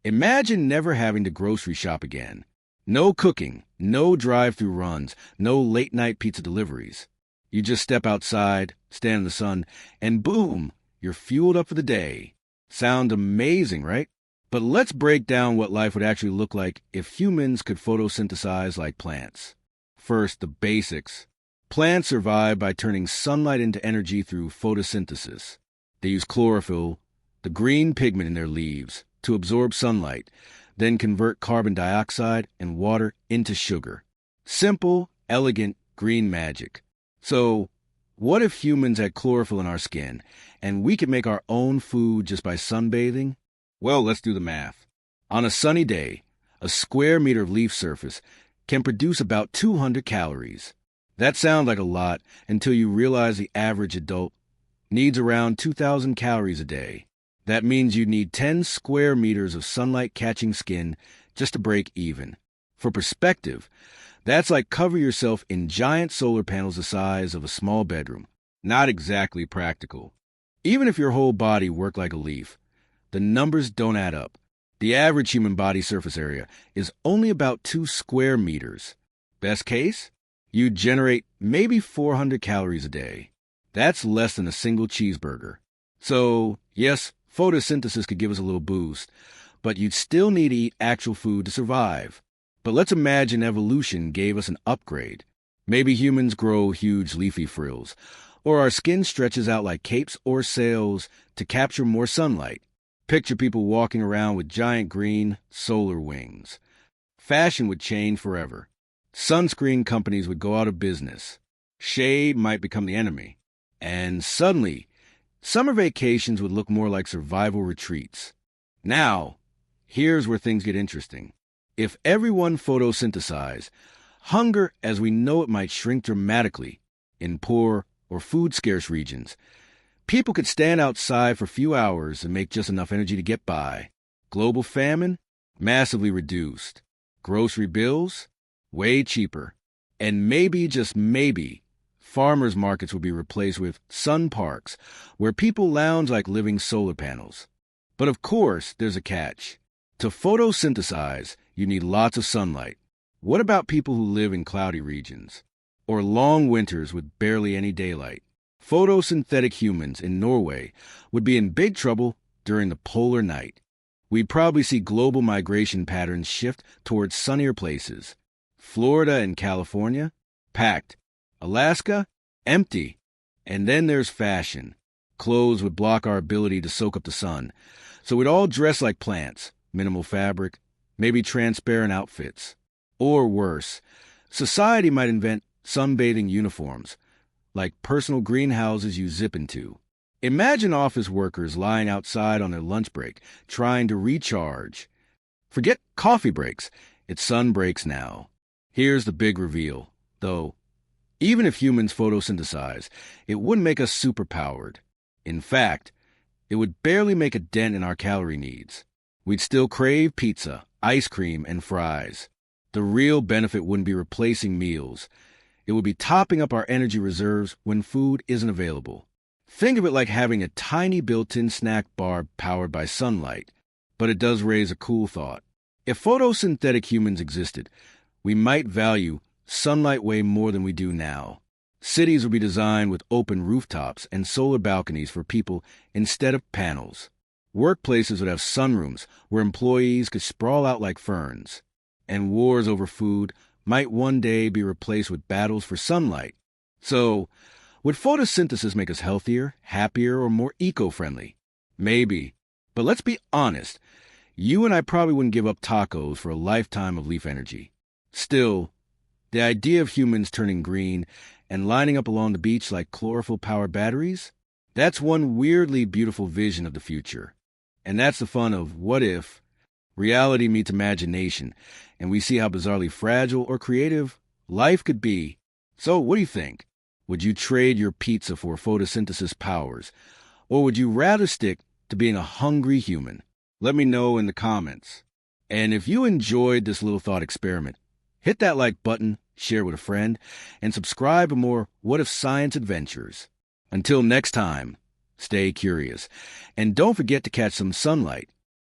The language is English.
Imagine never having to grocery shop again. No cooking, no drive-through runs, no late-night pizza deliveries. You just step outside, stand in the sun, and boom, you're fueled up for the day. Sound amazing, right? But let's break down what life would actually look like if humans could photosynthesize like plants. First, the basics. Plants survive by turning sunlight into energy through photosynthesis. They use chlorophyll, the green pigment in their leaves, to absorb sunlight, then convert carbon dioxide and water into sugar. Simple, elegant, green magic. So, what if humans had chlorophyll in our skin, and we could make our own food just by sunbathing? Well, let's do the math. On a sunny day, a square meter of leaf surface can produce about 200 calories. That sounds like a lot until you realize the average adult needs around 2,000 calories a day. That means you need 10 square meters of sunlight-catching skin just to break even. For perspective, that's like cover yourself in giant solar panels the size of a small bedroom. Not exactly practical. Even if your whole body worked like a leaf, the numbers don't add up. The average human body surface area is only about 2 square meters. Best case? You generate maybe 400 calories a day. That's less than a single cheeseburger. So, yes, photosynthesis could give us a little boost, but you'd still need to eat actual food to survive. But let's imagine evolution gave us an upgrade. Maybe humans grow huge leafy frills, or our skin stretches out like capes or sails to capture more sunlight. Picture people walking around with giant green solar wings. Fashion would change forever. Sunscreen companies would go out of business. Shade might become the enemy. And suddenly, summer vacations would look more like survival retreats. Now, here's where things get interesting. If everyone photosynthesized, hunger as we know it might shrink dramatically in poor or food-scarce regions. People could stand outside for a few hours and make just enough energy to get by. Global famine? Massively reduced. Grocery bills? Way cheaper. And maybe, just maybe, farmers' markets will be replaced with sun parks, where people lounge like living solar panels. But of course, there's a catch. To photosynthesize, you need lots of sunlight. What about people who live in cloudy regions? Or long winters with barely any daylight? Photosynthetic humans in Norway would be in big trouble during the polar night. We'd probably see global migration patterns shift towards sunnier places. Florida and California, packed. Alaska, empty. And then there's fashion. Clothes would block our ability to soak up the sun. So we'd all dress like plants, minimal fabric, maybe transparent outfits. Or worse, society might invent sunbathing uniforms, like personal greenhouses you zip into. Imagine office workers lying outside on their lunch break, trying to recharge. Forget coffee breaks, it's sun breaks now. Here's the big reveal, though. Even if humans photosynthesize, it wouldn't make us superpowered. In fact, it would barely make a dent in our calorie needs. We'd still crave pizza, ice cream, and fries. The real benefit wouldn't be replacing meals. It would be topping up our energy reserves when food isn't available. Think of it like having a tiny built-in snack bar powered by sunlight. But it does raise a cool thought. If photosynthetic humans existed, we might value sunlight way more than we do now. Cities would be designed with open rooftops and solar balconies for people instead of panels. Workplaces would have sunrooms where employees could sprawl out like ferns. And wars over food might one day be replaced with battles for sunlight. So, would photosynthesis make us healthier, happier, or more eco-friendly? Maybe. But let's be honest. You and I probably wouldn't give up tacos for a lifetime of leaf energy. Still, the idea of humans turning green and lining up along the beach like chlorophyll-powered batteries, that's one weirdly beautiful vision of the future. And that's the fun of what if reality meets imagination, and we see how bizarrely fragile or creative life could be. So, what do you think? Would you trade your pizza for photosynthesis powers? Or would you rather stick to being a hungry human? Let me know in the comments. And if you enjoyed this little thought experiment, hit that like button, share with a friend, and subscribe for more What If Science adventures. Until next time, stay curious. And don't forget to catch some sunlight